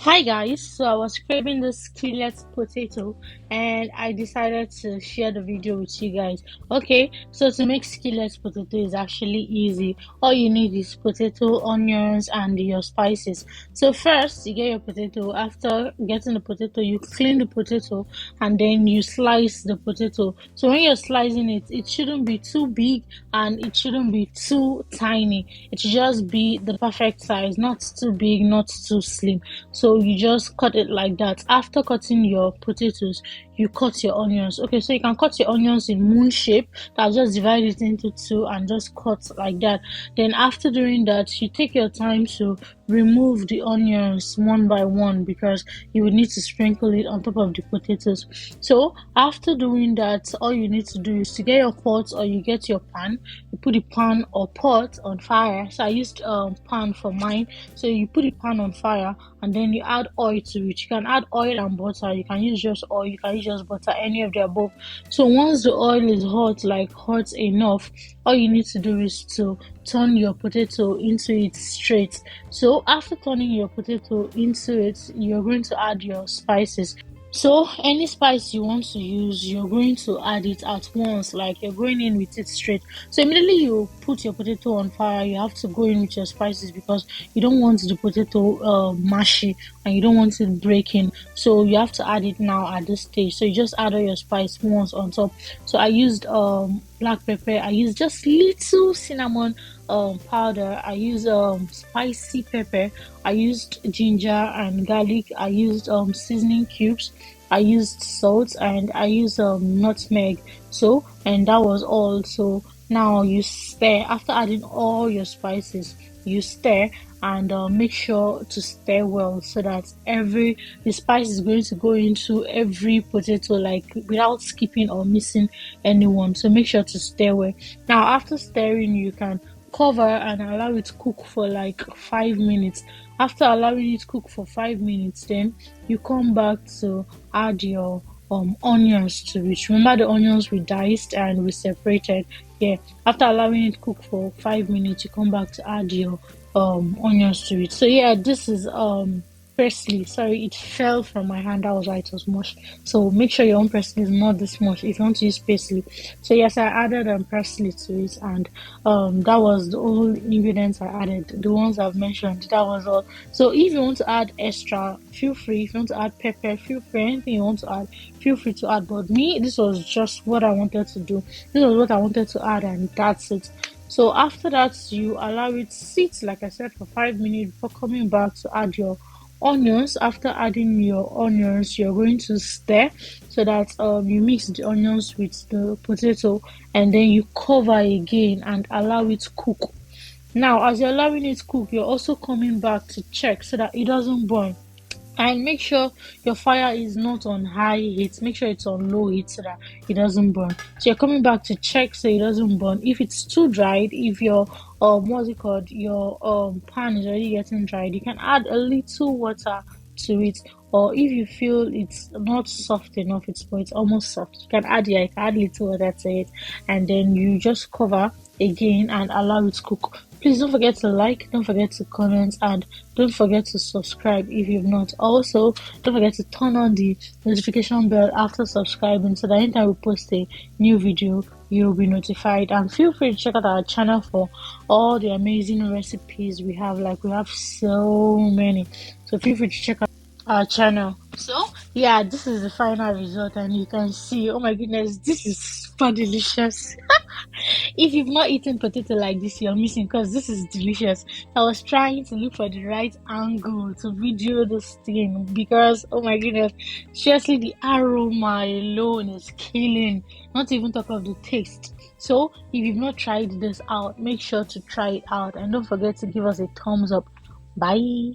Hi guys, so I was craving the skillet potato and I decided to share the video with you guys. Okay, so to make skillet potato is actually easy. All you need is potato, onions, and your spices. So first, you get your potato. After getting the potato, you clean the potato and then you slice the potato. So when you're slicing it, it shouldn't be too big and it shouldn't be too tiny. It should just be the perfect size, not too big, not too slim. So you just cut it like that. After cutting your potatoes, you cut your onions. Okay, so you can cut your onions in moon shape. I'll just divide it into two and just cut like that. Then after doing that, you take your time to remove the onions one by one because you would need to sprinkle it on top of the potatoes. So after doing that, all you need to do is to get your pot or you get your pan. You put the pan or pot on fire. So I used pan for mine. So you put the pan on fire and then you add oil to it. You can add oil and butter. You can use just oil. You can use just butter. Any of the above. So once the oil is hot, like hot enough, all you need to do is to turn your potato into it straight. So after turning your potato into it, you're going to add your spices. So any spice you want to use, you're going to add it at once, like you're going in with it straight. So immediately you put your potato on fire, you have to go in with your spices because you don't want the potato mushy and you don't want it breaking. So you have to add it now at this stage. So you just add all your spice once on top. So I used black pepper, I used just little cinnamon powder, I used spicy pepper, I used ginger and garlic, I used seasoning cubes, I used salt, and I used nutmeg. So and that was all. So now you stir. After adding all your spices, you stir and make sure to stir well so that every the spice is going to go into every potato, like without skipping or missing anyone. So make sure to stir well. Now after stirring, you can cover and allow it to cook for like 5 minutes. After allowing it to cook for 5 minutes, then you come back to add your onions to it. Remember the onions we diced and we separated. Yeah. After allowing it to cook for 5 minutes, you come back to add your onions to it. So yeah, this is parsley. Sorry, it fell from my hand. That was why it was mush. So make sure your own parsley is not this much if you want to use parsley. So yes, I added parsley to it, and that was the only ingredients I added. The ones I've mentioned, that was all. So if you want to add extra, feel free. If you want to add pepper, feel free. Anything you want to add, feel free to add. But me, this was just what I wanted to do. This was what I wanted to add, and that's it. So after that, you allow it sit, like I said, for 5 minutes before coming back to add your onions. After adding your onions, you're going to stir so that you mix the onions with the potato and then you cover again and allow it to cook. Now as you're allowing it to cook, you're also coming back to check so that it doesn't burn, and make sure your fire is not on high heat. Make sure it's on low heat so that it doesn't burn. So you're coming back to check so it doesn't burn. If it's too dried, if your what's it called, your pan is already getting dried, you can add a little water to it. Or if you feel it's not soft enough, it's almost soft, you can add, yeah, you can add little water to it, and then you just cover again and allow it to cook. Please don't forget to like, don't forget to comment, and don't forget to subscribe if you've not. Also, don't forget to turn on the notification bell after subscribing so that anytime we post a new video, you'll be notified. And feel free to check out our channel for all the amazing recipes we have. Like, we have so many. So feel free to check out our channel. So yeah, this is the final result, and you can see, oh my goodness, this is super delicious. If you've not eaten potato like this, you're missing because this is delicious. I was trying to look for the right angle to video this thing because, oh my goodness, seriously, the aroma alone is killing. Not even talk of the taste. So, if you've not tried this out, make sure to try it out and don't forget to give us a thumbs up. Bye.